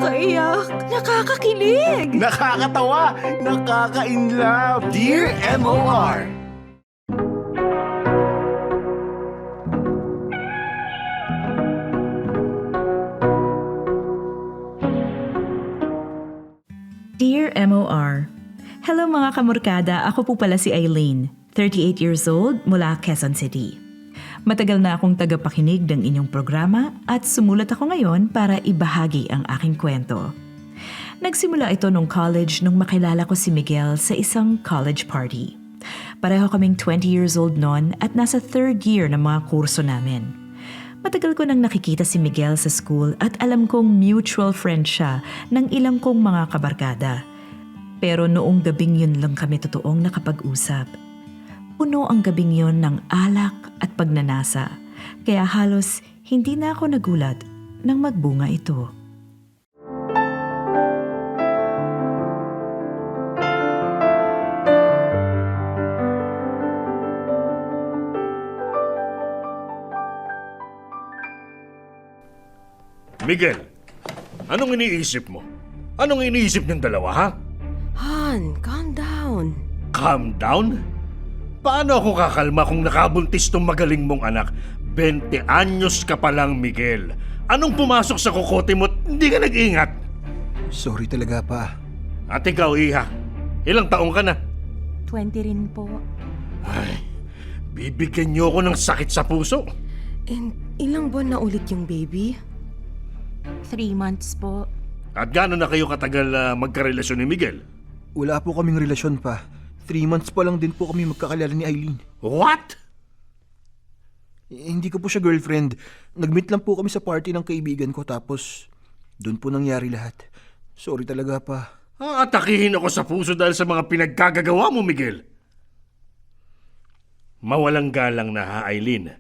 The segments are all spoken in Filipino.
Nakakaiyak. Nakakakilig. Nakakatawa, nakaka-inlove. Dear MOR. Dear MOR, hello mga kamorkada, ako po pala si Eileen, 38 years old mula Quezon City. Matagal na akong tagapakinig ng inyong programa at sumulat ako ngayon para ibahagi ang aking kwento. Nagsimula ito nung college nung makilala ko si Miguel sa isang college party. Pareho kaming 20 years old noon at nasa third year ng mga kurso namin. Matagal ko nang nakikita si Miguel sa school at alam kong mutual friend siya ng ilang kong mga kabarkada. Pero noong gabing yun lang kami totoong nakapag-usap. Puno ang gabing yun ng alak at pagnanasa, kaya halos hindi na ako nagulat nang magbunga ito. Miguel, anong iniisip mo? Anong iniisip ng dalawa, ha? Han, calm down. Calm down? Paano ako kakalma kung nakabuntis tong magaling mong anak? 20 anyos ka pa lang, Miguel. Anong pumasok sa kokote mo't hindi ka nag-ingat? Sorry talaga pa. At ikaw, Iha, ilang taong ka na? 20 rin po. Ay, bibigyan niyo ako ng sakit sa puso. And ilang buwan na ulit yung baby? 3 months po. At gaano na kayo katagal magkarelasyon ni Miguel? Wala po kaming relasyon pa. 3 months pa lang din po kami magkakilala ni Eileen. What? Hindi ko po siya girlfriend. Nag-meet lang po kami sa party ng kaibigan ko tapos doon po nangyari lahat. Sorry talaga pa. Atakihin ako sa puso dahil sa mga pinagkagagawa mo, Miguel. Mawalang galang na ha, Eileen.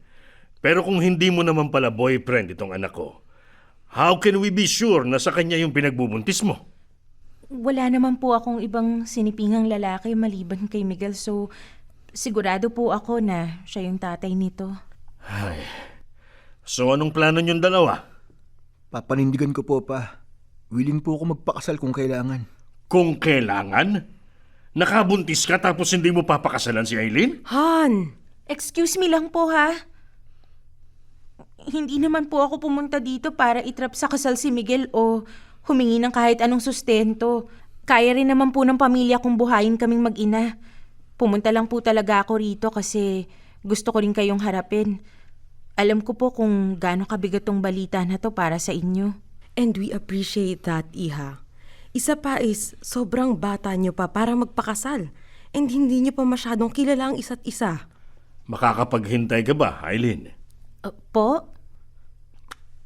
Pero kung hindi mo naman pala boyfriend itong anak ko, how can we be sure na sa kanya yung pinagbubuntis mo? Wala naman po akong ibang sinipingang lalaki maliban kay Miguel, so sigurado po ako na siya yung tatay nito. Ay. So anong plano niyong dalawa? Papanindigan ko po pa. Willing po ako magpakasal kung kailangan. Kung kailangan? Nakabuntis ka tapos hindi mo papakasalan si Eileen? Han! Excuse me lang po ha. Hindi naman po ako pumunta dito para itrap sa kasal si Miguel o humingi ng kahit anong sustento. Kaya rin naman po ng pamilya kong buhayin kaming mag-ina. Pumunta lang po talaga ako rito kasi gusto ko rin kayong harapin. Alam ko po kung gaano kabigat tong balita na to para sa inyo. And we appreciate that, Iha. Isa pa is, sobrang bata niyo pa para magpakasal. And hindi niyo pa masyadong kilala ang isa't isa. Makakapaghintay ka ba, Eileen? Po?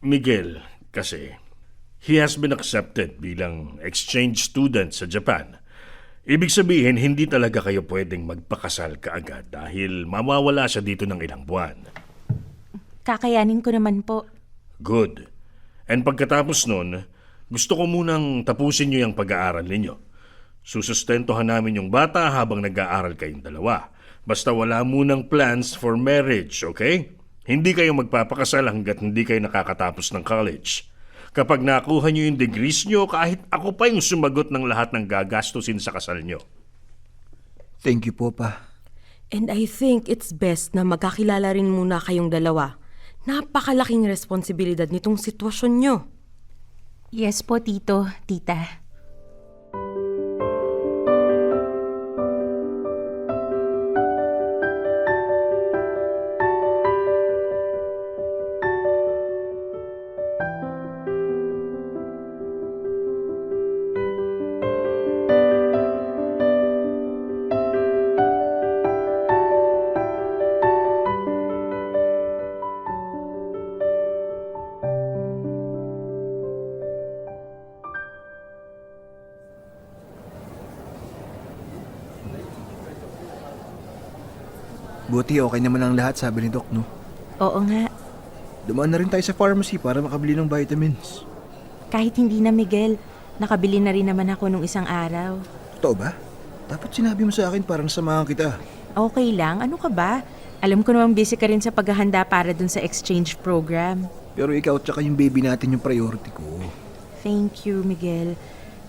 Miguel, kasi he has been accepted bilang exchange student sa Japan. Ibig sabihin, hindi talaga kayo pwedeng magpakasal kaagad dahil mawawala siya dito ng ilang buwan. Kakayanin ko naman po. Good. And pagkatapos nun, gusto ko munang tapusin niyo yung pag-aaral ninyo. Susustentuhan namin yung bata habang nag-aaral kayong dalawa. Basta wala munang plans for marriage, okay? Hindi kayo magpapakasal hanggat hindi kayo nakakatapos ng college. Kapag nakuha niyo yung degrees niyo, kahit ako pa yung sumagot ng lahat ng gagastusin sa kasal niyo. Thank you po pa. And I think it's best na magkakilala rin muna kayong dalawa. Napakalaking responsibilidad nitong sitwasyon nyo. Yes po, tito, tita. Buti okay naman ang lahat, sabi ni Doc, no? Oo nga. Dumaan na rin tayo sa pharmacy para makabili ng vitamins. Kahit hindi na Miguel, nakabili na rin naman ako nung isang araw. Totoo ba? Dapat sinabi mo sa akin para nasamahan kita. Okay lang, ano ka ba? Alam ko namang busy ka rin sa paghahanda para dun sa exchange program. Pero ikaw at saka yung baby natin yung priority ko. Thank you, Miguel.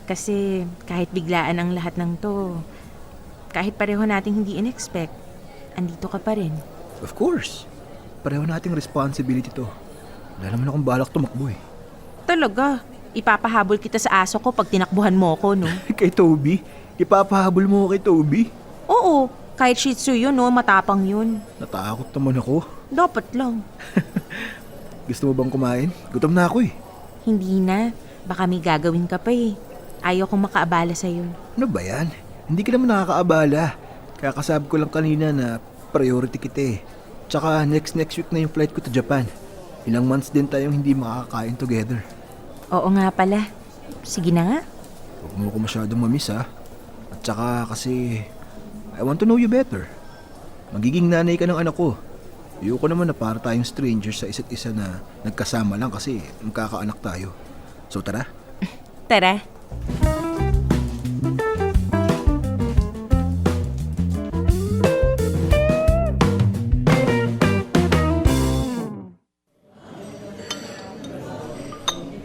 Kasi kahit biglaan ang lahat ng to, kahit pareho nating hindi in-expect, andito ka pa rin. Of course. Pareho nating responsibility to. Wala naman akong balak tumakbo eh. Talaga, ipapahabol kita sa aso ko pag tinakbuhan mo ko, no? Kay Toby? Ipapahabol mo ko kay Toby? Oo, kahit Shih Tzu yun, no? Matapang yun. Natakot naman ako. Dapat lang. Gusto mo bang kumain? Gutom na ako eh. Hindi na. Baka may gagawin ka pa eh. Ayaw kong makaabala sa'yo. Ano ba yan? Hindi ka naman nakakaabala. Kakasabi ko lang kanina na priority kita eh. Tsaka next week na yung flight ko to Japan. Ilang months din tayong hindi makakakain together. Oo nga pala. Sige na nga. Huwag mo ko masyadong mamiss ha. At tsaka kasi I want to know you better. Magiging nanay ka ng anak ko. Ayoko naman na para tayong strangers sa isa't isa na nagkasama lang kasi magkakaanak tayo. So tara. Tara.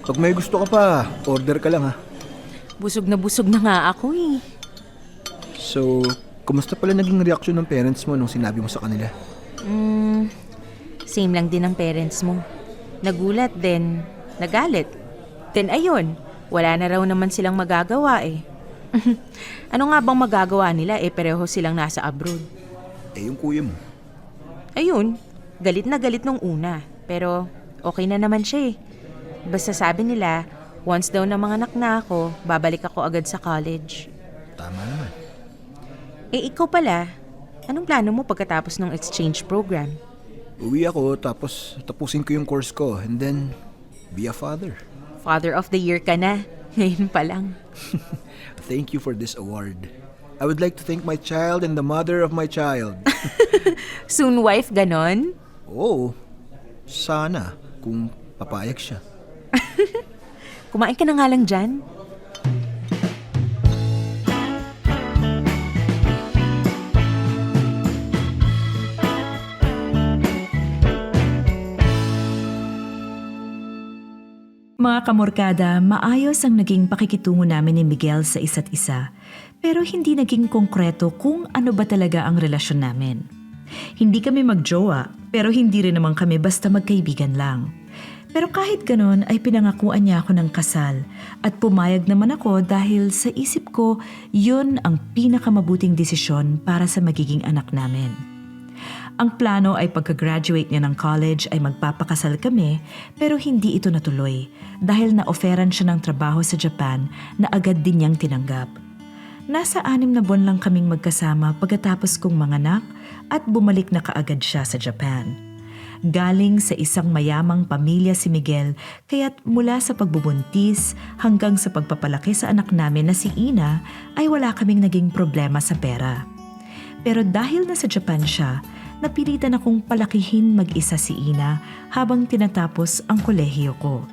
Pag may gusto ka pa, order ka lang ha. Busog na nga ako eh. So, kumusta pala naging reaksyon ng parents mo nung sinabi mo sa kanila? Same lang din ang parents mo. Nagulat din, nagalit. Then ayun, wala na raw naman silang magagawa eh. Ano nga bang magagawa nila eh pareho silang nasa abroad? Eh yung kuya mo. Ayun, galit na galit nung una. Pero okay na naman siya eh. Basta sabi nila, once daw na mga anak na ako, babalik ako agad sa college. Tama naman. Eh ikaw pala, anong plano mo pagkatapos ng exchange program? Uwi ako tapos tapusin ko yung course ko and then be a father. Father of the Year ka na, ngayon pa lang. Thank you for this award. I would like to thank my child and the mother of my child. Soon wife, ganon? Oo, sana kung papayag siya. Kumain ka na nga lang dyan. Mga kamorkada, maayos ang naging pakikitungo namin ni Miguel sa isa't isa, pero hindi naging konkreto kung ano ba talaga ang relasyon namin. Hindi kami magjowa, pero hindi rin naman kami basta magkaibigan lang. Pero kahit ganon ay pinangakuan niya ako ng kasal at pumayag naman ako dahil sa isip ko yun ang pinakamabuting desisyon para sa magiging anak namin. Ang plano ay pagka-graduate niya ng college ay magpapakasal kami pero hindi ito natuloy dahil na-offeran siya ng trabaho sa Japan na agad din niyang tinanggap. Nasa 6 na buwan lang kaming magkasama pagkatapos kong manganak at bumalik na kaagad siya sa Japan. Galing sa isang mayamang pamilya si Miguel kaya't mula sa pagbubuntis hanggang sa pagpapalaki sa anak namin na si Ina ay wala kaming naging problema sa pera. Pero dahil nasa Japan siya, napilitan akong palakihin mag-isa si Ina habang tinatapos ang kolehiyo ko.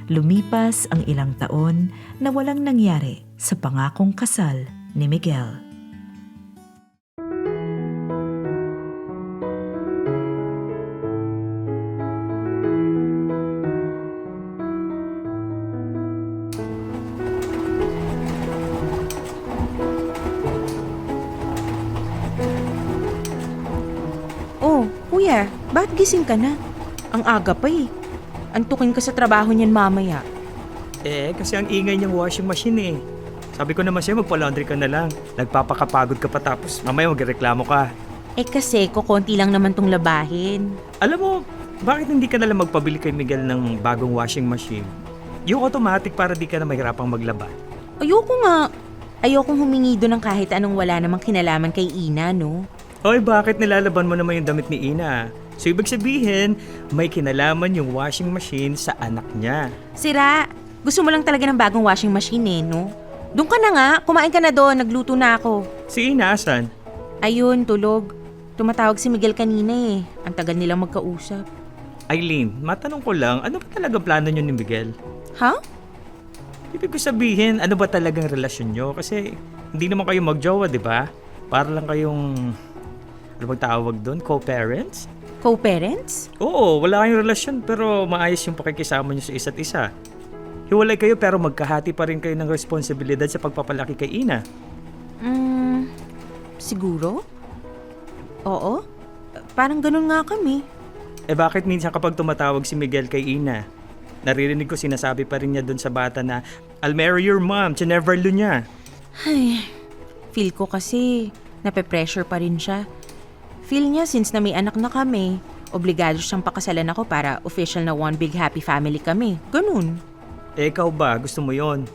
Lumipas ang ilang taon na walang nangyari sa pangakong kasal ni Miguel. Oh, kuya, bakit gising ka na? Ang aga pa eh. Antukin ka sa trabaho niyan mamaya. Kasi ang ingay niyang washing machine eh. Sabi ko naman sa'yo, magpa-laundry ka na lang. Nagpapakapagod ka pa tapos mamaya magreklamo ka. Eh kasi, kukonti lang naman tong labahin. Alam mo, bakit hindi ka na lang magpabili kay Miguel ng bagong washing machine? Yung automatic para di ka na mahirapang maglaba. Ayoko nga. Ayokong humingi doon ng kahit anong wala namang kinalaman kay Ina, no? Hoy, bakit nilalaban mo naman yung damit ni Ina? So ibig sabihin, may kinalaman yung washing machine sa anak niya. Sira, gusto mo lang talaga ng bagong washing machine eh, no? Doon ka na nga, kumain ka na doon, nagluto na ako. Si Ina, asan? Ayun, tulog. Tumatawag si Miguel kanina eh. Ang tagal nilang magkausap. Eileen, matanong ko lang, ano ba talaga plano niyo ni Miguel? Ha? Ibig ko sabihin, ano ba talagang relasyon nyo? Kasi hindi naman kayo magjowa, di ba? Para lang kayong, ano bang tawag doon? Co-parents? Co-parents? Oo, wala kayong relasyon pero maayos yung pakikisama nyo sa isa't isa. Hiwalay kayo pero magkahati pa rin kayo ng responsibilidad sa pagpapalaki kay Ina. Siguro? Oo. Parang ganun nga kami. Bakit minsan kapag tumatawag si Miguel kay Ina, naririnig ko sinasabi pa rin niya dun sa bata na, I'll marry your mom, chineverlo niya. Ay, feel ko kasi nape-pressure pa rin siya. Feel niya since na may anak na kami, obligado siyang pakasalan ako para official na one big happy family kami. Ganun. Ikaw ba? Gusto mo yon?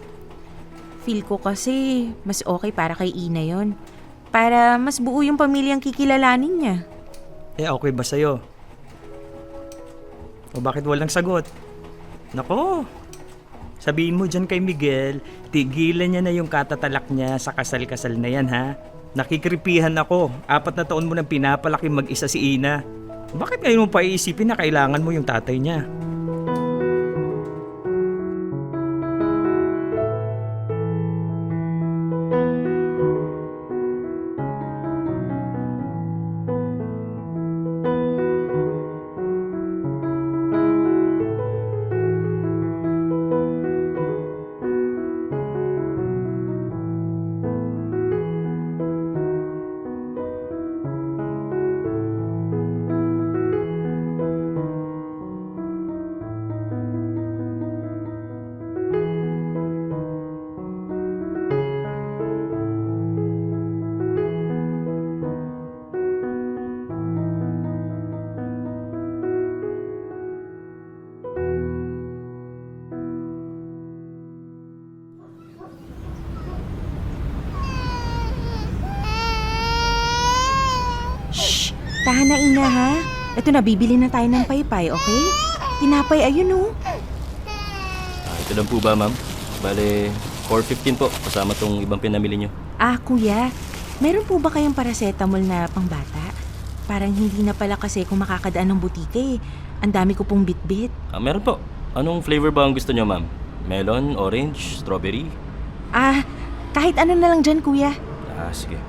Feel ko kasi mas okay para kay Ina yon. Para mas buo yung pamilyang kikilalanin niya. Okay ba sa'yo? O bakit walang sagot? Nako, sabihin mo dyan kay Miguel, tigilan niya na yung katatalak niya sa kasal-kasal na yan ha. Nakikripihan ako, 4 na taon mo nang pinapalaki mag-isa si Ina. Bakit ngayon mo pa iisipin na kailangan mo yung tatay niya? Tahan na Ina ha. Ito na, bibili na tayo ng paypay, okay? Tinapay, ayun oh. Ito lang po ba, ma'am? Bale, 4.15 po, kasama tong ibang pinamili nyo. Kuya, meron po ba kayong paracetamol na pangbata? Parang hindi na pala kasi kung makakadaan ng butike. Ang dami ko pong bitbit. Meron po. Anong flavor ba ang gusto nyo, ma'am? Melon, orange, strawberry? Kahit ano na lang dyan, kuya. Sige.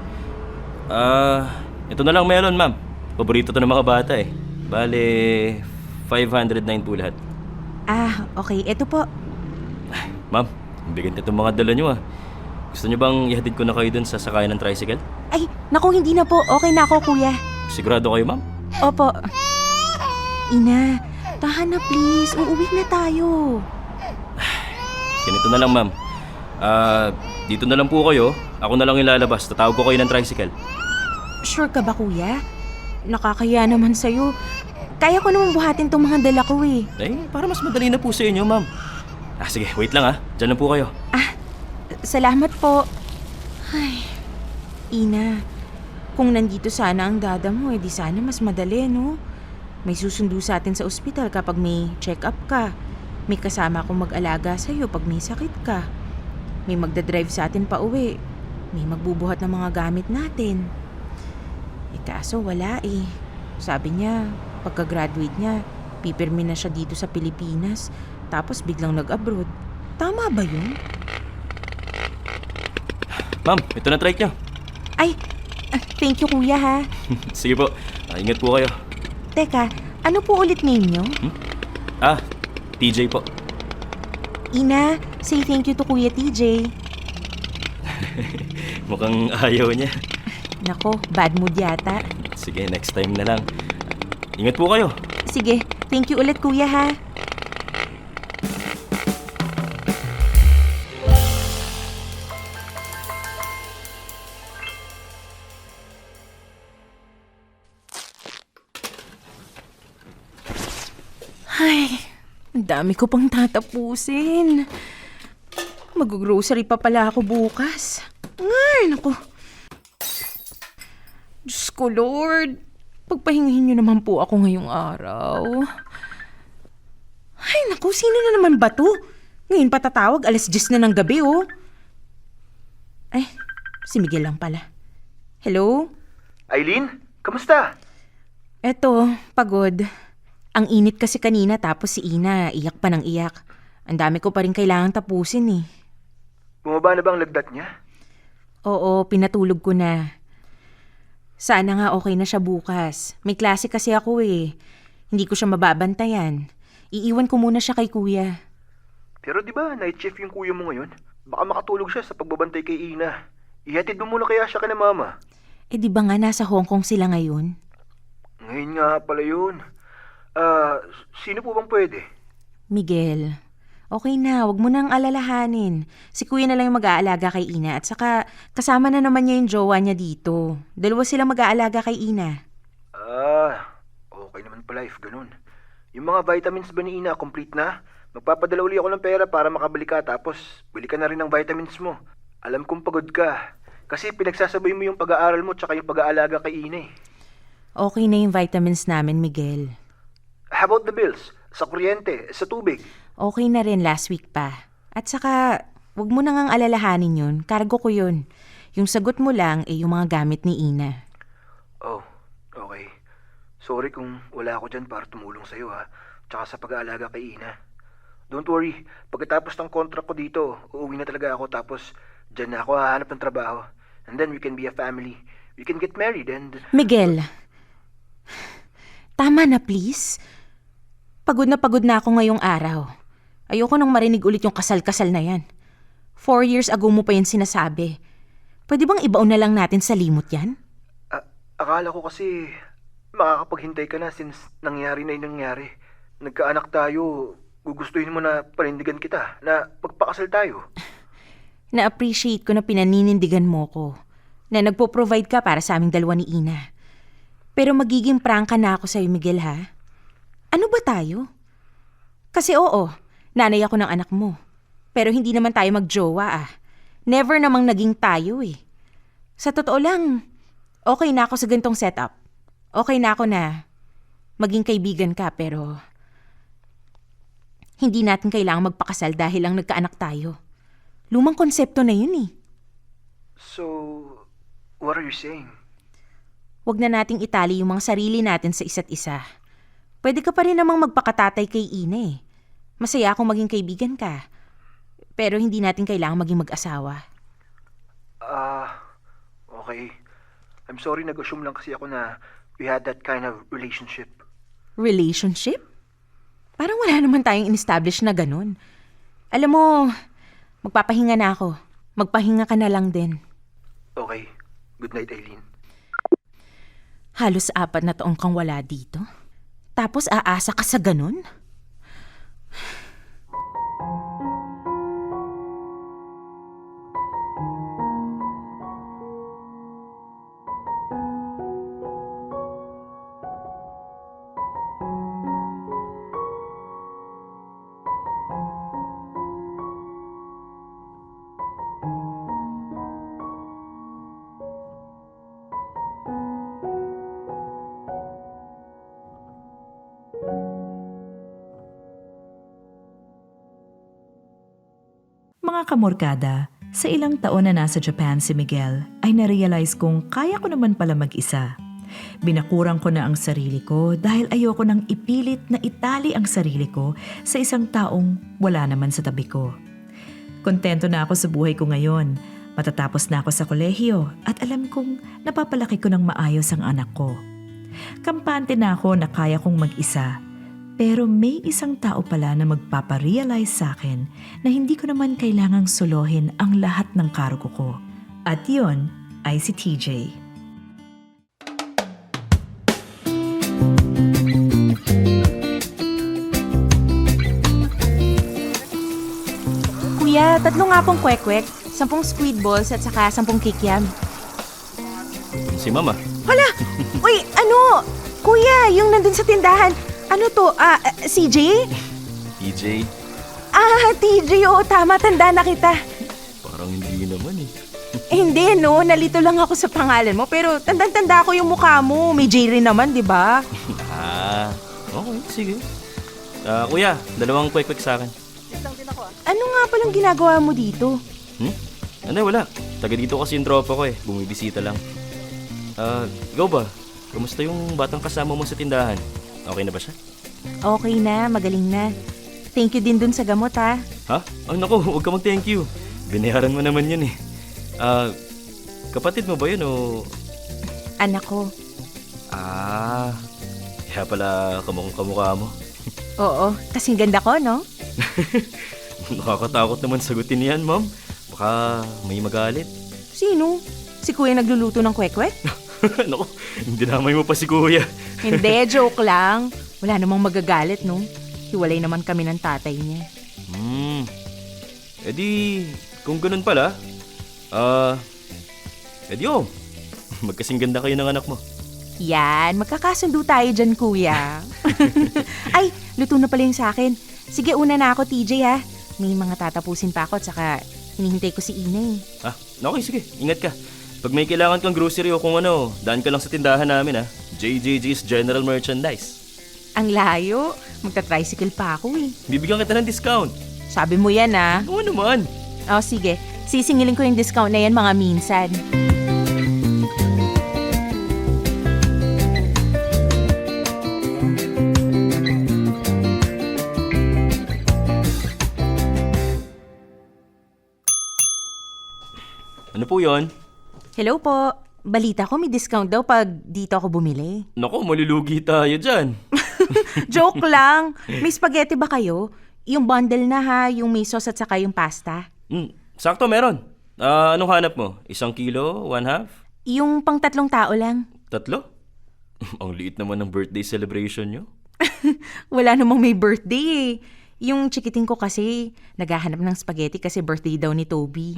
Ito na lang melon, ma'am. Paborito to ng mga bata eh. Bale, 509 po lahat. Okay. Ito po. Ma'am, ang bigat itong mga dala nyo ah. Gusto nyo bang ihatid ko na kayo dun sa sakayan ng tricycle? Ay, naku, hindi na po. Okay na ako, kuya. Sigurado kayo, ma'am? Opo. Ina, tahan na please. Uuwi na tayo. Ganito na lang, ma'am. Dito na lang po kayo. Ako na lang ilalabas. Tatawag ko kayo ng tricycle. Sure ka ba, kuya? Nakakaya naman sa'yo. Kaya ko naman buhatin tong mga dala ko eh. Para mas madali na po sa inyo, ma'am. Sige, wait lang ah. Diyan lang po kayo. Salamat po. Ay, Ina, kung nandito sana ang dada mo, di sana mas madali, no? May susundo sa atin sa ospital kapag may check-up ka. May kasama akong mag-alaga sa'yo pag may sakit ka. May magdadrive sa atin pa uwi. May magbubuhat ng mga gamit natin. Kaso wala eh. Sabi niya, pagka-graduate niya, pipirmi na siya dito sa Pilipinas. Tapos biglang nag-abroad. Tama ba yun? Ma'am, ito na trike nyo. Ay, thank you kuya ha. Sige po, ingat po kayo. Teka, ano po ulit name niyo? TJ po. Ina, say thank you to Kuya TJ. Mukhang ayaw niya. Nako, bad mood yata. Sige, next time na lang. Ingat po kayo. Sige, thank you ulit kuya ha. Ay, ang dami ko pang tatapusin. Mag-grocery pa pala ako bukas. Ngay, naku. Diyos ko, Lord. Pagpahingahin niyo naman po ako ngayong araw. Ay, naku, sino na naman ba to? Ngayon patatawag, 10:00 na ng gabi, oh. Ay, si Miguel lang pala. Hello? Eileen, kamusta? Eto, pagod. Ang init kasi kanina tapos si Ina, iyak pa ng iyak. Ang dami ko pa rin kailangan tapusin eh. Bumaba na ba ang lagdat niya? Oo, pinatulog ko na. Sana nga okay na siya bukas. May klase kasi ako eh. Hindi ko siya mababantayan. Iiwan ko muna siya kay kuya. Pero di ba night shift yung kuya mo ngayon? Baka makatulog siya sa pagbabantay kay Ina. Ihatid mo muna kaya siya kina mama. Eh di ba nga nasa Hong Kong sila ngayon? Ngayon nga pala yun. Sino po bang pwede? Miguel, okay na, wag mo nang alalahanin. Si kuya na lang yung mag-aalaga kay Ina at saka kasama na naman niya yung jowa niya dito. Dalawa sila mag-aalaga kay Ina. Okay naman pala if ganun. Yung mga vitamins ba ni Ina complete na? Magpapadala uli ako ng pera para makabili ka tapos bili ka na rin ng vitamins mo. Alam kong pagod ka. Kasi pinagsasabay mo yung pag-aaral mo tsaka yung pag-aalaga kay Ina eh. Okay na yung vitamins namin, Miguel. How about the bills? Sa kuryente, sa tubig? Okay na rin last week pa. At saka, wag mo nang ang alalahanin yun. Kargo ko yun. Yung sagot mo lang ay yung mga gamit ni Ina. Oh, okay. Sorry kung wala ako dyan para tumulong sa'yo ha. Tsaka sa pag-aalaga kay Ina. Don't worry, pagkatapos ng contract ko dito, uuwi na talaga ako tapos dyan na ako hahanap ng trabaho. And then we can be a family. We can get married and... Miguel, tama na please. Pagod na ako ngayong araw. Ayoko nang marinig ulit yung kasal-kasal na yan. 4 years ago mo pa yan sinasabi. Pwede bang ibaon na lang natin sa limot yan? Akala ko kasi makakapaghintay ka na since nangyari na yung nangyari. Nagkaanak tayo, gugustuhin mo na panindigan kita, na magpakasal tayo. Na-appreciate ko na pinaninindigan mo ko. Na nagpo-provide ka para sa aming dalawa ni Ina. Pero magiging prangka na ako sa'yo, Miguel, ha? Ano ba tayo? Kasi oo, nanay ako ng anak mo. Pero hindi naman tayo magjowa, ah. Never namang naging tayo, eh. Sa totoo lang, okay na ako sa ganitong setup. Okay na ako na maging kaibigan ka, pero hindi natin kailangang magpakasal dahil lang nagkaanak tayo. Lumang konsepto na yun, eh. So, what are you saying? Huwag na nating itali yung mga sarili natin sa isa't isa. Pwede ka pa rin namang magpakatatay kay Ina eh. Masaya akong maging kaibigan ka. Pero hindi natin kailangang maging mag-asawa. Okay. I'm sorry, nag-assume lang kasi ako na we had that kind of relationship. Relationship? Parang wala naman tayong in-establish na ganun. Alam mo, magpapahinga na ako. Magpahinga ka na lang din. Okay. Good night, Aileen. Halos 4 na taong kang wala dito. Tapos aasa ka sa ganun? Mga kamorkada, sa ilang taon na nasa Japan si Miguel ay narealize kong kaya ko naman pala mag-isa. Binakurang ko na ang sarili ko dahil ayoko nang ipilit na itali ang sarili ko sa isang taong wala naman sa tabi ko. Kontento na ako sa buhay ko ngayon. Matatapos na ako sa kolehiyo at alam kong napapalaki ko ng maayos ang anak ko. Kampante na ako na kaya kong mag-isa. Pero may isang tao pala na magpaparealize sa akin na hindi ko naman kailangang solohin ang lahat ng cargo ko. At yun ay si TJ. Kuya, 3 nga pong kwek-kwek, 10 squid balls at saka 10 kikiam. Si Mama. Hala! Uy, ano? Kuya, yung nandun sa tindahan. Ano to? CJ? TJ. TJ, oo, tama. Tanda na kita. Parang hindi naman eh. Hindi, no. Nalito lang ako sa pangalan mo. Pero tandang-tanda ko yung mukha mo. May J rin naman, di ba? Okay, sige. Kuya, 2 kwek-kwek sa akin. Ano nga palang ginagawa mo dito? Wala. Taga dito kasi yung tropa ko eh. Bumibisita lang. Ikaw ba? Kamusta yung batang kasama mo sa tindahan? Okay na ba siya? Okay na, magaling na. Thank you din dun sa gamot, ha? Ha? Naku, huwag ka mag-thank you. Binayaran mo naman yun eh. Kapatid mo ba yun o... Anak ko. Kaya pala kamukhang kamukha mo. Oo, kasing ganda ko, no? Nakakatakot naman sagutin yan, ma'am. Baka may magalit. Sino? Si kuya nagluluto ng kwek-kwek? Naku, dinamay mo pa si kuya. Hindi, joke lang. Wala namang magagalit, no? Hiwalay naman kami ng tatay niya. Edi, kung ganun pala, edi magkasing ganda kayo ng anak mo. Yan, magkakasundo tayo dyan, kuya. Ay, luto na pala yung sa akin. Sige, una na ako, TJ, ha? May mga tatapusin pa ako at saka hinihintay ko si Ina, eh. Okay, sige, ingat ka. Pag may kailangan kang grocery o kung ano, daan ka lang sa tindahan namin, ha? JJG's General Merchandise. Ang layo. Magta-tricycle pa ako, eh. Bibigyan kita ng discount. Sabi mo yan, ah. Oo naman. O, sige. Sisingilin ko yung discount na yan mga minsan. Ano po yon? Hello po. Balita ko may discount daw pag dito ako bumili. Naku, malulugi tayo dyan. Joke lang. May spaghetti ba kayo? Yung bundle na ha, yung may sauce at saka yung pasta. Sakto, meron. Anong hanap mo? 1 kilo? 1/2? Yung pang 3 tao lang. 3? Ang liit naman ng birthday celebration nyo. Wala namang may birthday eh. Yung chikiting ko kasi, naghahanap ng spaghetti kasi birthday daw ni Toby.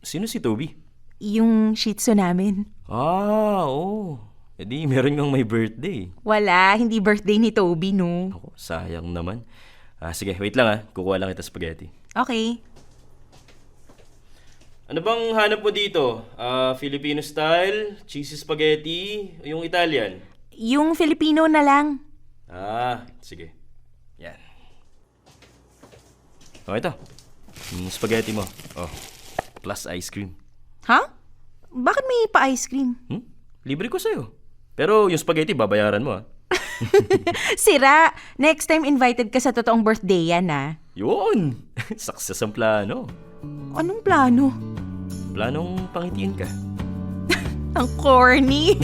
Sino si Toby? Yung shih tzu namin. Oo. E di, meron kang may birthday. Wala, hindi birthday ni Toby, no? Ako, sayang naman. Sige, wait lang kukuha lang kita spaghetti. Okay. Ano bang hanap mo dito? Filipino style, cheesy spaghetti, yung Italian? Yung Filipino na lang. Sige. Yan. Ito. Yung spaghetti mo. Plus ice cream. Ha? Bakit may pa-ice cream? Libre ko sa'yo. Pero yung spaghetti, babayaran mo Sira! Next time invited ka sa totoong birthday yan, ah. Yun! Success ang plano. Anong plano? Planong pangitiin ka. Ang corny.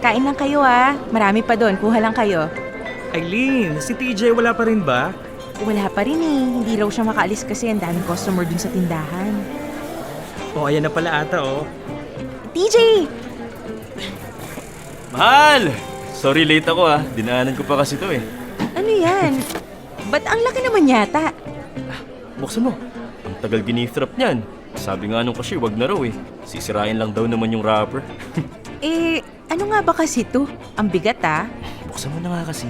Kain lang kayo, ah. Marami pa doon. Kuha lang kayo. Eileen, si TJ wala pa rin ba? Wala pa rin eh. Hindi raw siya makaalis kasi ang daming customer dun sa tindahan. Ayan na pala ata, TJ! Mahal! Sorry late ako Dinaanan ko pa kasi to Ano yan? Ba't ang laki naman yata? Buksan mo. Ang tagal ginitrap niyan. Sabi nga nung cashier, wag na raw Sisirain lang daw naman yung wrapper. Ano nga ba kasi to? Ang bigat, Buksan mo na nga kasi.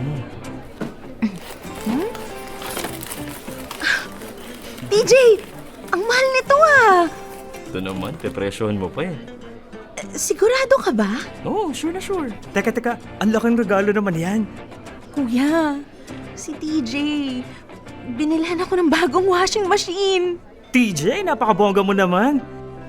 TJ! Ang mahal nito, Ito naman, pepresyohan mo pa Sigurado ka ba? Oo, sure na sure. Teka, ang laking regalo naman yan. Kuya, si TJ. Binilhan ako ng bagong washing machine. TJ, napakabongga mo naman.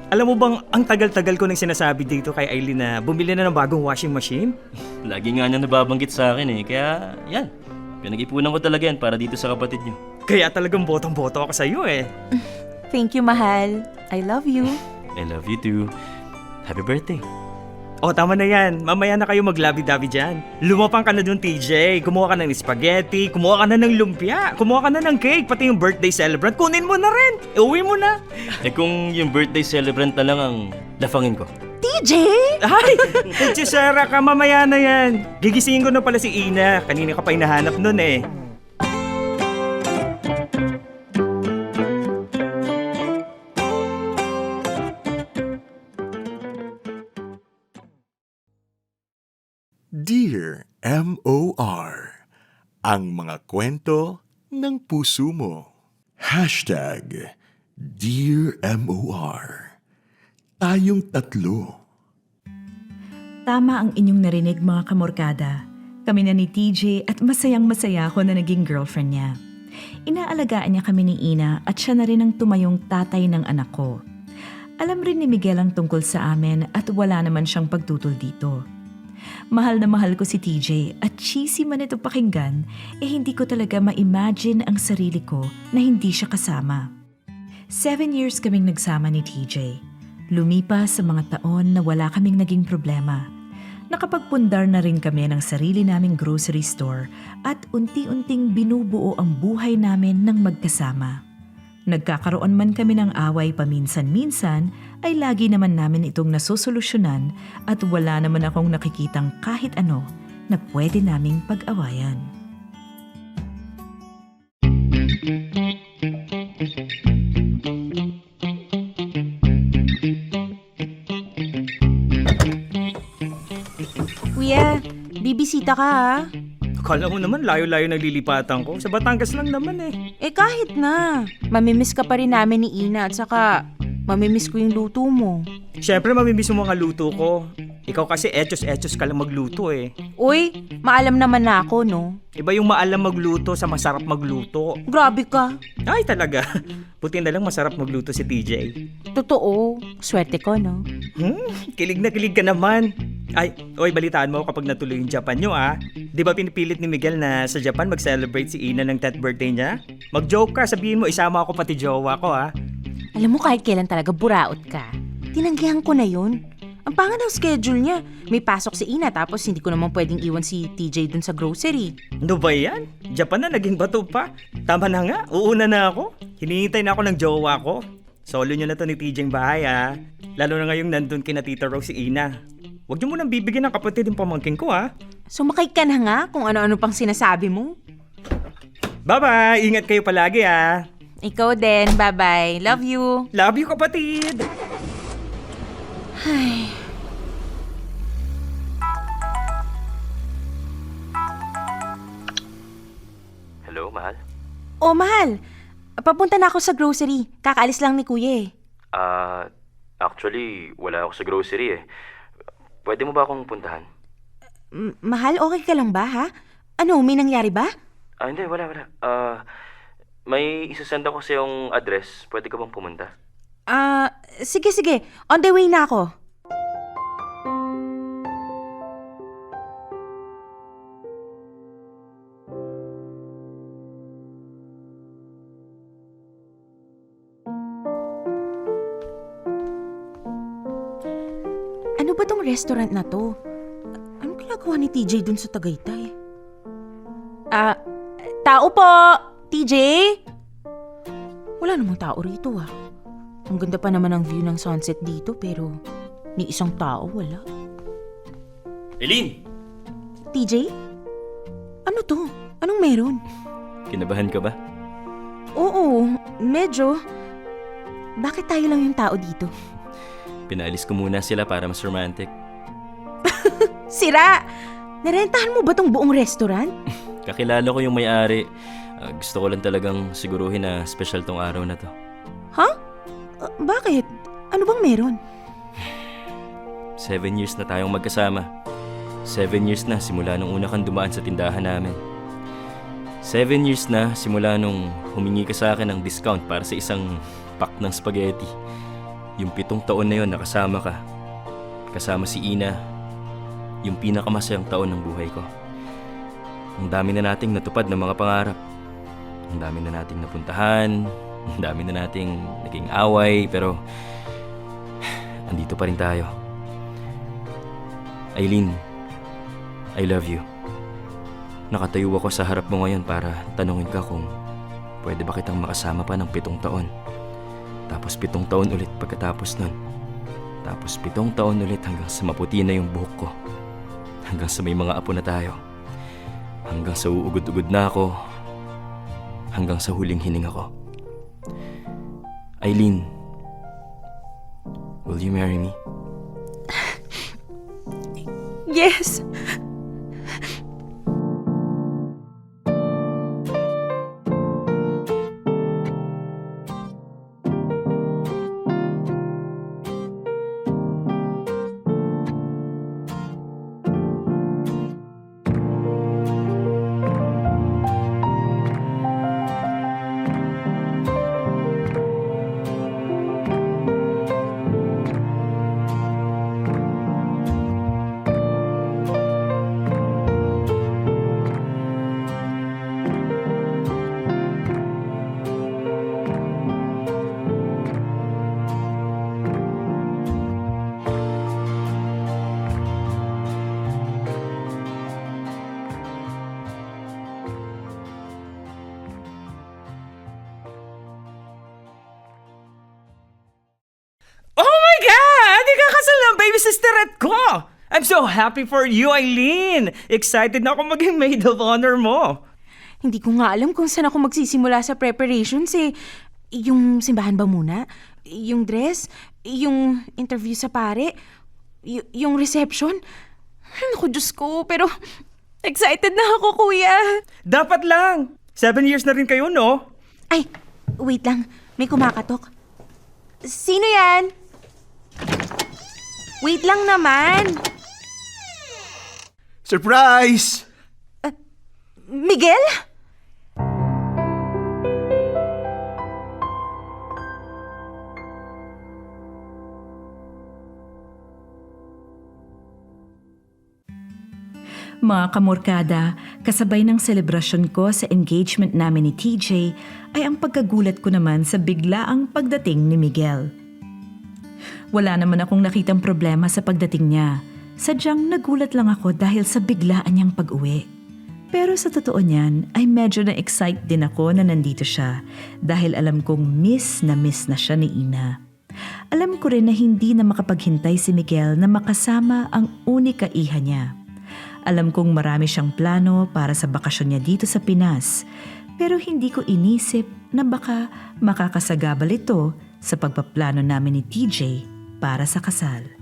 Alam mo bang ang tagal-tagal ko nang sinasabi dito kay Eileen na bumili na ng bagong washing machine? Lagi nga niya nababanggit sa akin Kaya, yan. Pinag-ipunan ko talaga yan para dito sa kapatid niyo. Kaya talagang botong-boto ako sa'yo Thank you, mahal. I love you. I love you too. Happy birthday. Tama na yan. Mamaya na kayo maglabi-dabi dyan. Lumapang ka na dun, TJ. Kumuha ka ng spaghetti, kumuha ka na ng lumpia, kumuha ka na ng cake, pati yung birthday celebrant. Kunin mo na rin. Uwi mo na. Kung yung birthday celebrant na lang ang lafangin ko. TJ! Ay! Nagtsisara ka, mamaya na yan. Gigisingin ko na pala si Ina. Kanina ka pa hinahanap nun Dear M.O.R. Ang mga kwento ng puso mo. Dear MOR, tayong tatlo. Tama ang inyong narinig mga kamorkada. Kami na ni TJ at masayang-masaya ako na naging girlfriend niya. Inaalagaan niya kami ni Ina at siya na rin ang tumayong tatay ng anak ko. Alam rin ni Miguel ang tungkol sa amin at wala naman siyang pagtutol dito. Mahal na mahal ko si TJ at cheesy man ito pakinggan, hindi ko talaga ma-imagine ang sarili ko na hindi siya kasama. 7 years kaming nagsama ni TJ. Lumipas sa mga taon na wala kaming naging problema. Nakapagpundar na rin kami ng sarili naming grocery store at unti-unting binubuo ang buhay namin ng magkasama. Nagkakaroon man kami ng away paminsan-minsan, ay lagi naman namin itong nasosolusyonan at wala naman akong nakikitang kahit ano na pwede naming pag-awayan. Kuya, bibisita ka ha? Akala mo naman layo-layo naglilipatan ko. Sa Batangas lang naman eh. Kahit na. Mamimiss ka pa rin namin ni Ina at saka mamimiss ko yung luto mo. Siyempre mamimiss mo mga luto ko. Ikaw kasi etos-etos ka lang magluto eh. Uy, maalam naman na ako, no? Iba yung maalam magluto sa masarap magluto. Grabe ka. Ay talaga. Buti na lang masarap magluto si TJ. Totoo. Swerte ko, no? Kilig na kilig ka naman. Ay, oy, balitaan mo kapag natuloy yung Japan nyo ah. Di ba pinipilit ni Miguel na sa Japan mag-celebrate si Ina ng 10th birthday niya? Mag-joke ka, sabihin mo isama ako pati jowa ko ah. Alam mo kahit kailan talaga buraot ka. Tinanggihan ko na yun. Ang panga ng schedule niya. May pasok si Ina tapos hindi ko naman pwedeng iwan si TJ dun sa grocery. Ano ba yan? Japan na, naging bato pa. Tama na nga, uuna na ako. Hinihintay na ako ng jowa ko. Solo nyo na to ni TJ ang bahay ah. Lalo na ngayong nandun kina Tita Rose si Ina. Huwag nyo munang bibigyan ng kapatid yung pamangkin ko ah. Sumakay ka na nga kung ano-ano pang sinasabi mo. Bye-bye! Ingat kayo palagi ah. Ikaw din. Bye-bye. Love you. Love you kapatid! Hello, mahal? Oh, mahal. Papunta na ako sa grocery. Kakaalis lang ni kuya eh. Actually, wala ako sa grocery eh. Pwede mo ba akong puntahan? Mahal, okay ka lang ba ha? Ano, may nangyari ba? Hindi, wala. May isasend ako sa yung address. Pwede ka bang pumunta? Sige. On the way na ako. Ano ba tong restaurant na to? Anong ginagawa ni TJ dun sa Tagaytay? Tao po! TJ? Wala namang tao rito ah. Ang ganda pa naman ng view ng sunset dito pero ni isang tao wala. Eileen! TJ? Ano to? Anong meron? Kinabahan ka ba? Oo, medyo. Bakit tayo lang yung tao dito? Pinaalis ko muna sila para mas romantic. Sira! Narentahan mo ba tong buong restaurant? Kakilala ko yung may-ari. Gusto ko lang talagang siguruhin na special tong araw na to. Ha? Bakit? Ano bang meron? 7 years na tayong magkasama. 7 years na simula nung una kang dumaan sa tindahan namin. 7 years na simula nung humingi ka sa akin ng discount para sa isang pack ng spaghetti. Yung 7 taon na yon nakasama ka. Kasama si Ina. Yung pinakamasayang taon ng buhay ko. Ang dami na nating natupad ng mga pangarap. Ang dami na nating napuntahan. Ang dami na nating naging away. Pero andito pa rin tayo. Eileen, I love you. Nakatayo ako sa harap mo ngayon para tanungin ka kung pwede ba kitang makasama pa ng 7 taon. Tapos 7 taon ulit pagkatapos nun. Tapos 7 taon ulit hanggang sa maputi na yung buhok ko. Hanggang sa may mga apo na tayo. Hanggang sa uugod-ugod na ako. Hanggang sa huling hininga ko. Eileen, will you marry me? Yes! yung sisterette ko! I'm so happy for you, Eileen! Excited na ako maging maid of honor mo. Hindi ko nga alam kung saan ako magsisimula sa preparations eh. Yung simbahan ba muna? Yung dress? Yung interview sa pare? Yung reception? Naku, Diyos ko, pero excited na ako, kuya. Dapat lang! 7 years na rin kayo, no? Ay, wait lang. May kumakatok. Sino yan? Wait lang naman. Surprise! Miguel? Mga kamorkada, kasabay ng selebrasyon ko sa engagement namin ni TJ ay ang pagkagulat ko naman sa biglaang pagdating ni Miguel. Wala naman akong nakitang problema sa pagdating niya. Sadyang nagulat lang ako dahil sa biglaan niyang pag-uwi. Pero sa totoo niyan ay medyo na-excite din ako na nandito siya dahil alam kong miss na siya ni Ina. Alam ko rin na hindi na makapaghintay si Miguel na makasama ang unika iha niya. Alam kong marami siyang plano para sa bakasyon niya dito sa Pinas, pero hindi ko inisip na baka makakasagabal ito sa pagpaplano namin ni TJ para sa kasal.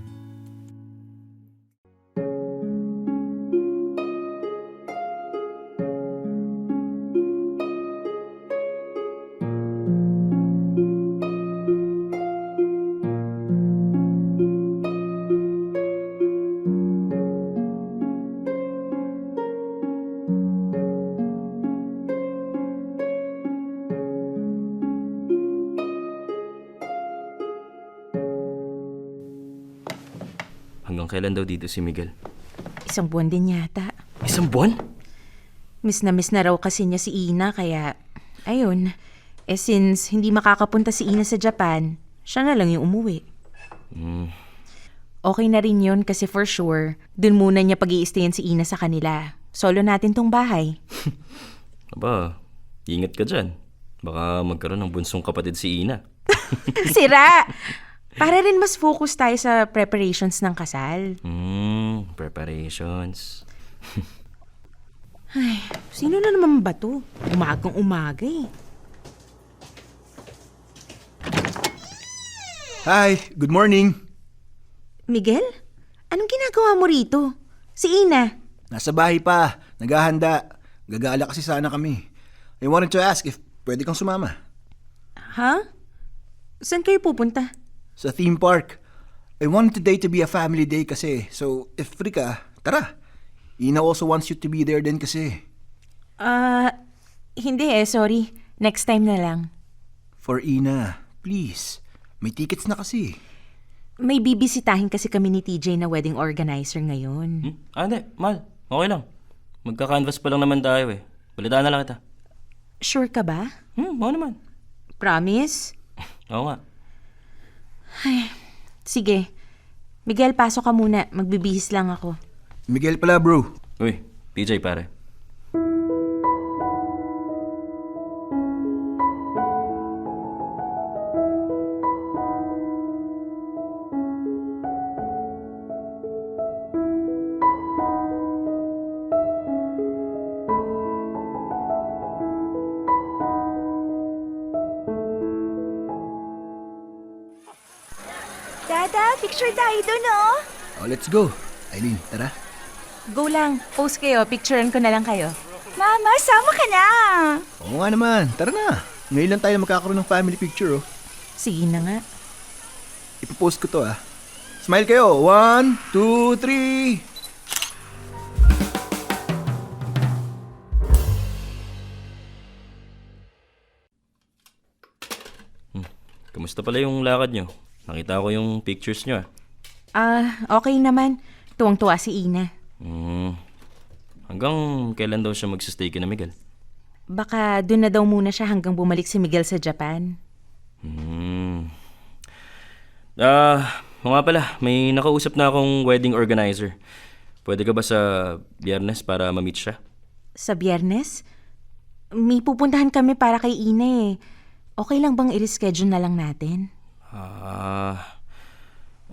Hanggang kailan daw dito si Miguel? 1 buwan din yata. 1 buwan? Miss na raw kasi niya si Ina kaya, ayun. Since hindi makakapunta si Ina sa Japan, siya na lang yung umuwi. Okay na rin yun kasi for sure, dun muna niya pag-i-stayan si Ina sa kanila. Solo natin tong bahay. Aba, ingat ka dyan. Baka magkaroon ng bunsong kapatid si Ina. Sira! Para rin mas focus tayo sa preparations ng kasal. Preparations. Ay, sino na naman ba to? Umagang umaga eh. Hi, good morning. Miguel? Anong ginagawa mo rito? Si Ina. Nasa bahay pa, naghahanda. Gagala kasi sana kami. I wanted to ask if pwede kang sumama. Ha? Saan kayo pupunta? Sa theme park. I wanted today to be a family day kasi. So, if free ka, tara. Ina also wants you to be there din kasi. Hindi sorry. Next time na lang. For Ina, please. May tickets na kasi. May bibisitahin kasi kami ni TJ na wedding organizer ngayon. Hindi. Mal. Okay lang. Magka-canvas pa lang naman tayo eh. Balitaan na lang kita. Sure ka ba? Oo naman. Promise? Oo nga. Sige. Miguel, pasok ka muna. Magbibihis lang ako. Miguel pala, bro. Uy, PJ pare. Dada, picture tayo dun, oh. Oh, let's go. Eileen, tara. Go lang. Post kayo. Picturean ko na lang kayo. Mama, sama ka na. Oo nga naman, tara na. Ngayon lang tayo magkakaroon ng family picture, oh. Sige na nga. Ipopost ko to, ah. Smile kayo. 1, 2, 3. Kamusta pala yung lakad nyo? Nakita ko yung pictures nyo Okay naman. Tuwang-tuwa si Ina. Hanggang kailan daw siya magsistay kina Miguel? Baka doon na daw muna siya hanggang bumalik si Miguel sa Japan. Oo nga pala, may nakausap na akong wedding organizer. Pwede ka ba sa Biyernes para ma-meet siya? Sa Biyernes? May pupuntahan kami para kay Ina eh. Okay lang bang i-reschedule na lang natin?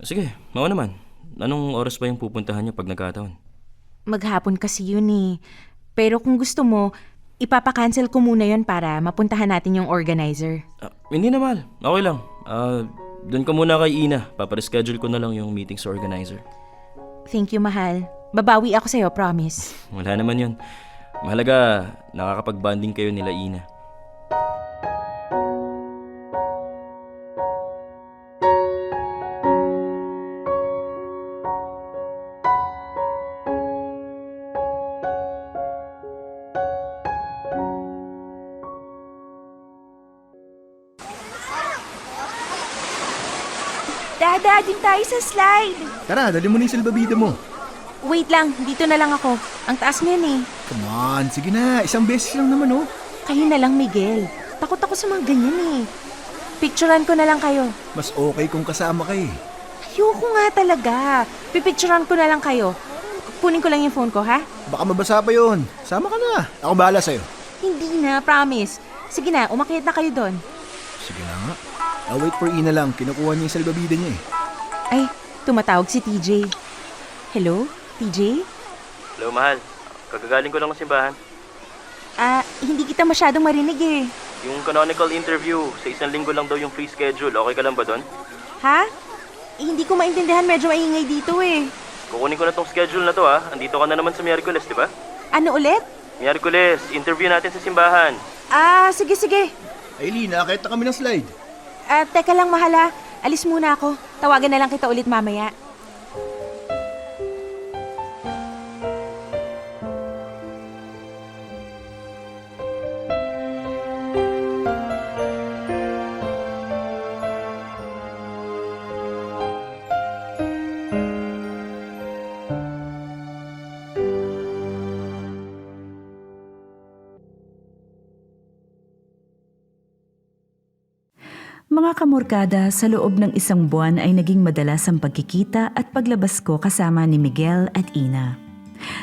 Sige, oo naman. Anong oras ba yung pupuntahan niyo pag nagkataon? Maghapon kasi yun eh. Pero kung gusto mo, ipapakancel ko muna yon para mapuntahan natin yung organizer. Hindi na, Mahal. Okay lang. Doon ka muna kay Ina. Papareschedule ko na lang yung meeting sa organizer. Thank you, mahal. Babawi ako sa'yo, promise. Wala naman yun. Mahalaga, nakakapag-bonding kayo nila Ina. Dada, din tayo sa slide. Tara, dali mo na yung salbabida mo. Wait lang, dito na lang ako. Ang taas niyan eh. Come on, sige na. Isang beses lang naman, oh. Kayo na lang, Miguel. Takot ako sa mga ganyan eh. Picturean ko na lang kayo. Mas okay kung kasama ka eh. Ayoko nga talaga. Pipicturean ko na lang kayo. Kunin ko lang yung phone ko, ha? Baka mabasa pa yun. Sama ka na. Ako bahala sa'yo. Hindi na, promise. Sige na, umakyat na kayo doon. Sige na nga. I'll wait for Ina lang. Kinukuha niya yung salbabida niya eh. Ay, tumatawag si TJ. Hello, TJ? Hello, Mahal. Kagagaling ko lang ng simbahan. Hindi kita masyadong marinig eh. Yung canonical interview, sa 1 linggo lang daw yung free schedule. Okay ka lang ba doon? Ha? Hindi ko maintindihan, medyo maingay dito eh. Kukunin ko na tong schedule na to ha. Andito ka na naman sa Miyerkules, di ba? Ano ulit? Miyerkules, interview natin sa simbahan. Sige. Aileen, nakakita kami ng slide. Teka lang, mahala. Alis muna ako. Tawagan na lang kita ulit mamaya. Mga kamorkada, sa loob ng 1 buwan ay naging madalas ang pagkikita at paglabas ko kasama ni Miguel at Ina.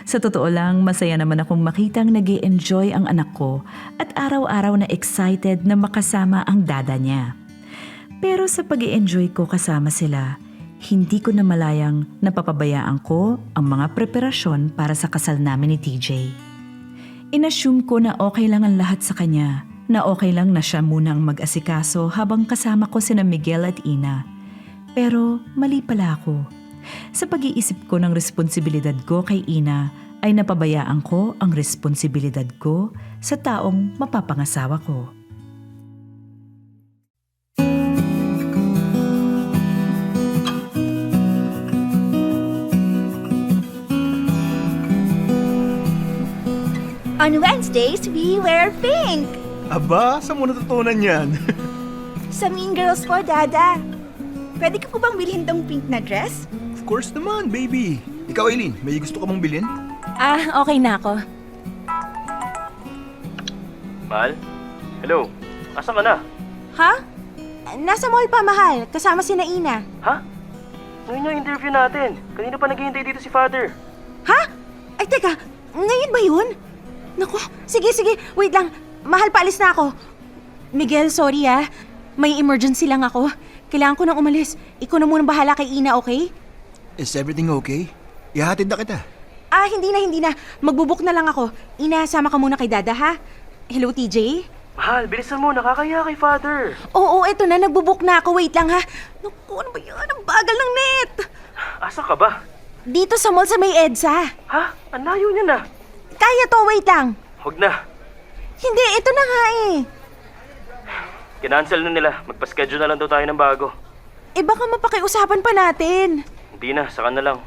Sa totoo lang, masaya naman akong makitang nag-i-enjoy ang anak ko at araw-araw na excited na makasama ang dada niya. Pero sa pag-i-enjoy ko kasama sila, hindi ko na malayang napapabayaan ko ang mga preparasyon para sa kasal namin ni TJ. Inassume ko na okay lang ang lahat sa kanya, na okay lang na siya muna ang mag-asikaso habang kasama ko sina Miguel at Ina. Pero mali pala ako. Sa pag-iisip ko ng responsibilidad ko kay Ina, ay napabayaan ko ang responsibilidad ko sa taong mapapangasawa ko. On Wednesdays, we wear pink. Aba, saan mo natutunan yan? Sa Mean Girls po, Dada. Pwede ko po bang bilhin tong pink na dress? Of course naman, baby. Ikaw, Aileen, may gusto ka bang bilhin? Okay na ako. Mahal? Hello? Asan ka na? Ha? Nasa mall pa, mahal. Kasama si Ina. Ha? Ngayon yung interview natin. Kanina pa naghihintay dito si Father. Ha? Ay, teka. Ngayon ba yun? Naku, sige. Wait lang. Mahal, paalis na ako. Miguel, sorry ah. May emergency lang ako. Kailangan ko nang umalis. Ikaw na munang bahala kay Ina, okay? Is everything okay? Ihatid na kita. Hindi na. Magbubook na lang ako. Ina, sama ka muna kay Dada, ha? Hello, TJ? Mahal, bilisan mo. Nakakaya kay Father. Oo, eto na. Nagbubook na ako. Wait lang, ha? Naku, ano ba yan? Ang bagal ng net. Asa ka ba? Dito sa mall sa may EDSA. Ha? Ang layo niya na. Kaya to, wait lang. Huwag na. Hindi, ito na nga eh. Kinancel na nila. Magpa-schedule na lang daw tayo ng bago. Baka mapakiusapan pa natin. Hindi na, saka na lang.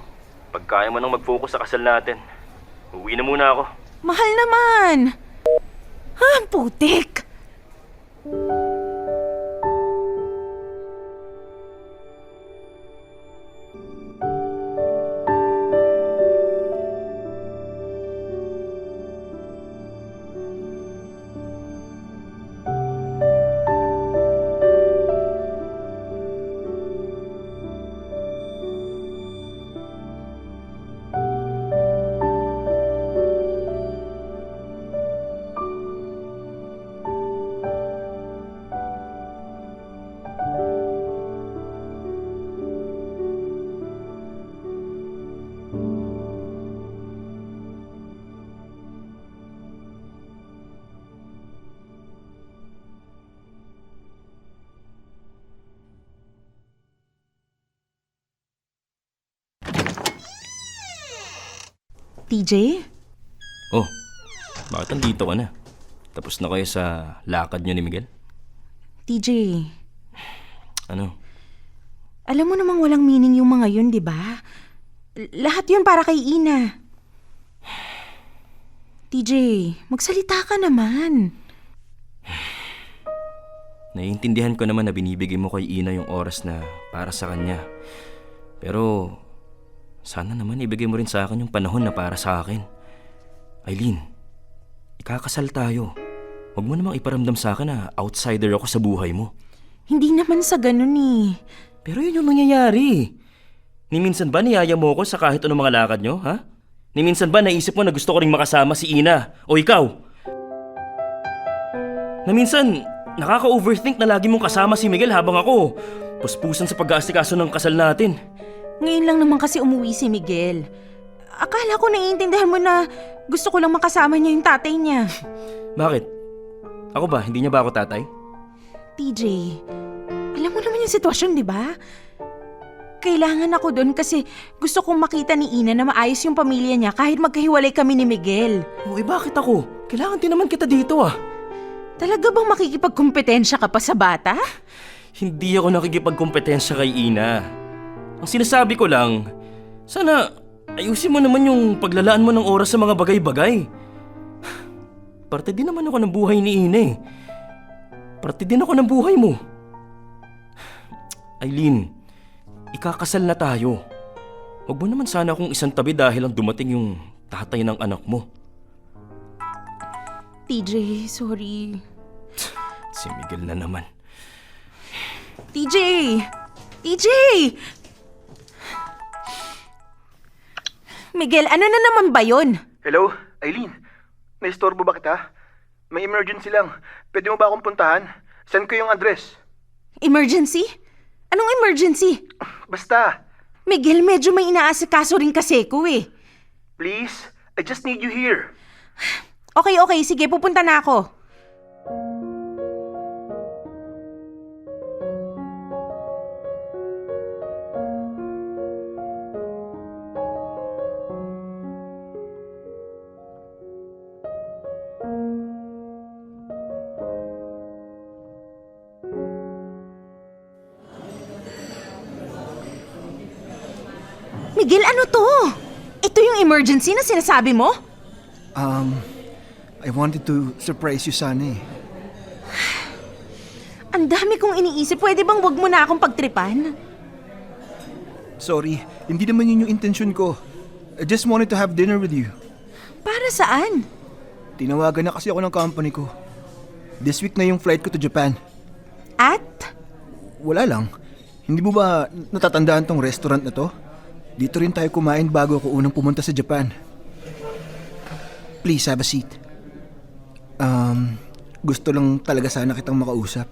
Pag kaya mo nang mag-focus sa kasal natin. Uwi na muna ako. Mahal naman. Putik. TJ? Oh, bakit andito ka na? Tapos na kayo sa lakad niyo ni Miguel? TJ, Ano? alam mo namang walang meaning yung mga yun, di ba? Lahat yun para kay Ina. TJ, magsalita ka naman. Naiintindihan ko naman na binibigay mo kay Ina yung oras na para sa kanya. Pero sana naman ibigay mo rin sa akin yung panahon na para sa akin. Eileen, ikakasal tayo. Huwag mo namang iparamdam sa akin na outsider ako sa buhay mo. Hindi naman sa ganun eh. Pero yun yung nangyayari. Ni minsan ba niyaya mo ako sa kahit anong mga lakad nyo, ha? Ni minsan ba naisip mo na gusto ko ring makasama si Ina o ikaw? Na minsan, nakaka-overthink na lagi mong kasama si Miguel habang ako puspusan sa pag-aasikaso ng kasal natin. Ngayon lang naman kasi umuwi si Miguel. Akala ko naiintindihan mo na gusto ko lang makasama niya yung tatay niya. Bakit? Ako ba? Hindi niya ba ako tatay? TJ, alam mo naman yung sitwasyon, di ba? Kailangan ako doon kasi gusto kong makita ni Ina na maayos yung pamilya niya kahit magkahiwalay kami ni Miguel. Okay, bakit ako? Kailangan din naman kita dito ah. Talaga bang makikipagkompetensya ka pa sa bata? Hindi ako nakikipagkompetensya kay Ina. Ang sinasabi ko lang, sana ayusin mo naman yung paglalaan mo ng oras sa mga bagay-bagay. Parte din naman ako ng buhay ni Ina eh. Parte din ako ng buhay mo. Eileen, ikakasal na tayo. Huwag mo naman sana akong isang tabi dahil lang dumating yung tatay ng anak mo. TJ, sorry. Si Miguel na naman. TJ! TJ! Miguel, ano na naman ba yun? Hello, Eileen. Naistorbo ba kita? May emergency lang. Pwede mo ba akong puntahan? Send ko yung address. Emergency? Anong emergency? Basta. Miguel, medyo may inaasikaso rin kasi ko eh. Please, I just need you here. Okay, sige, pupunta na ako. Miguel, ano to? Ito yung emergency na sinasabi mo? I wanted to surprise you sana eh. Ang dami kong iniisip. Pwede bang wag mo na akong pagtripan? Sorry, hindi naman yun yung intention ko. I just wanted to have dinner with you. Para saan? Tinawagan na kasi ako ng company ko. This week na yung flight ko to Japan. At? Wala lang. Hindi mo ba natatandaan tong restaurant na to? Dito rin tayo kumain bago ako unang pumunta sa Japan. Please, have a seat. Gusto lang talaga sana kitang makausap.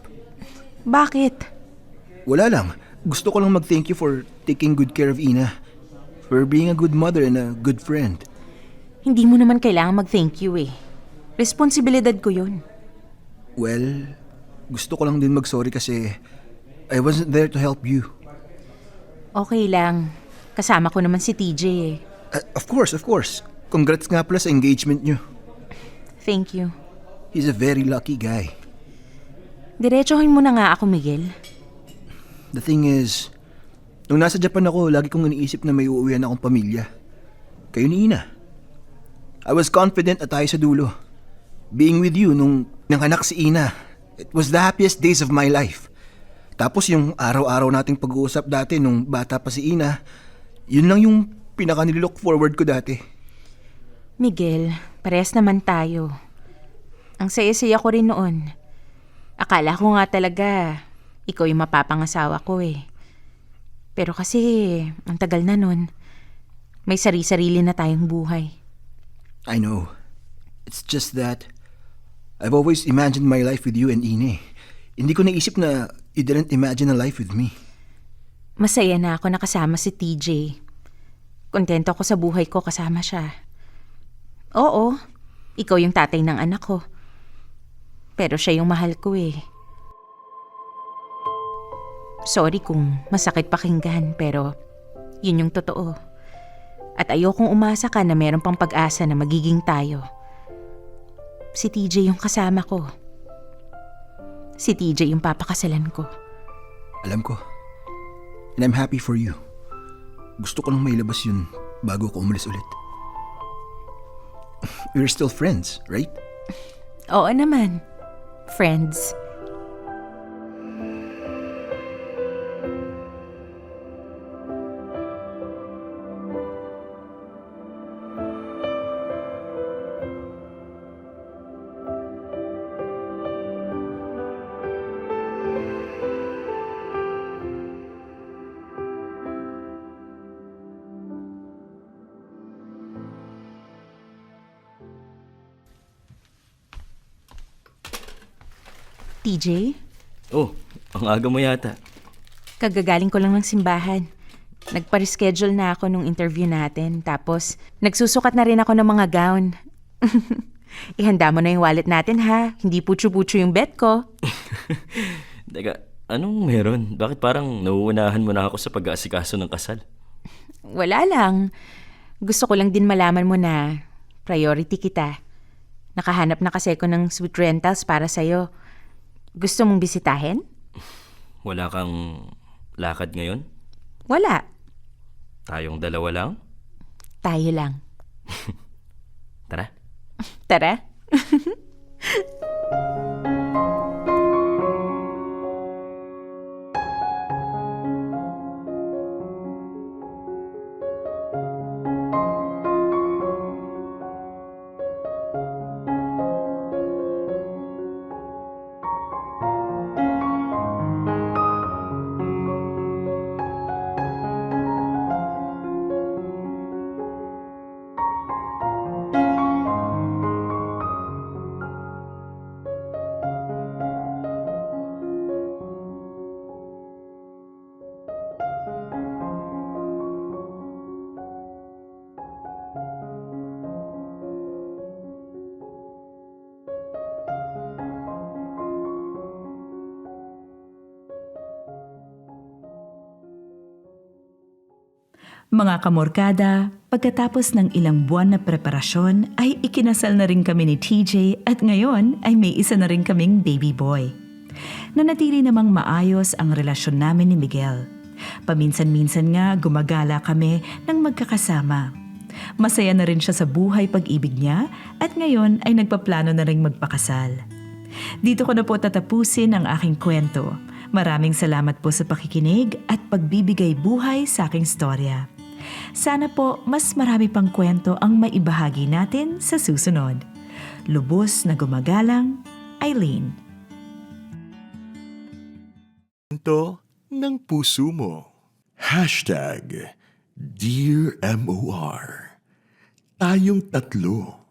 Bakit? Wala lang. Gusto ko lang mag-thank you for taking good care of Ina. For being a good mother and a good friend. Hindi mo naman kailangan mag-thank you eh. Responsibilidad ko yun. Well, gusto ko lang din mag-sorry kasi I wasn't there to help you. Okay lang. Kasama ko naman si TJ eh. Of course. Congrats nga pala sa engagement nyo. Thank you. He's a very lucky guy. Diretsohin mo na nga ako, Miguel. The thing is, nung nasa Japan ako, lagi kong iniisip na may uuwihan akong pamilya. Kayo ni Ina. I was confident na tayo sa dulo. Being with you nung nanganak si Ina, it was the happiest days of my life. Tapos yung araw-araw nating pag-uusap dati nung bata pa si Ina, yun lang yung pinaka-nilook forward ko dati. Miguel, parehas naman tayo. Ang saya-saya ko rin noon. Akala ko nga talaga, ikaw yung mapapangasawa ko eh. Pero kasi, ang tagal na nun. May sari-sarili na tayong buhay. I know. It's just that I've always imagined my life with you and Ine. Hindi ko naisip na you didn't imagine a life with me. Masaya na ako nakasama si TJ. Kontento ako sa buhay ko kasama siya. Oo, ikaw yung tatay ng anak ko. Pero siya yung mahal ko eh. Sorry kung masakit pakinggan pero yun yung totoo. At ayokong umasa ka na meron pang pag-asa na magiging tayo. Si TJ yung kasama ko. Si TJ yung papakasalan ko. Alam ko. And I'm happy for you. Gusto ko lang mailabas yun bago ako umalis ulit. We're still friends, right? Oo naman. Friends. TJ, Oh, ang aga mo yata. kagagaling ko lang ng simbahan. Nagpa-reschedule na ako nung interview natin. Tapos, nagsusukat na rin ako ng mga gown. Ihanda mo na yung wallet natin ha. Hindi putyo-putyo yung bet ko. Teka, anong meron? Bakit parang nauunahan mo na ako sa pag-aasikaso ng kasal? Wala lang. Gusto ko lang din malaman mo na priority kita. Nakahanap na kasi ako ng suite rentals para sa'yo. Gusto mong bisitahin? Wala kang lakad ngayon? Wala. Tayong dalawa lang? Tayo lang. Tara. Tara. Mga kamorkada, pagkatapos ng ilang buwan na preparasyon ay ikinasal na rin kami ni TJ at ngayon ay may isa na rin kaming baby boy. Nanatili namang maayos ang relasyon namin ni Miguel. Paminsan-minsan nga gumagala kami ng magkakasama. Masaya na rin siya sa buhay pag-ibig niya at ngayon ay nagpaplano na rin magpakasal. Dito ko na po tatapusin ang aking kwento. Maraming salamat po sa pakikinig at pagbibigay buhay sa aking storya. Sana po mas marami pang kwento ang maibahagi natin sa susunod. Lubos na gumagalang, Eileen. Kwento ng puso mo. #Dear MOR. Tayong tatlo.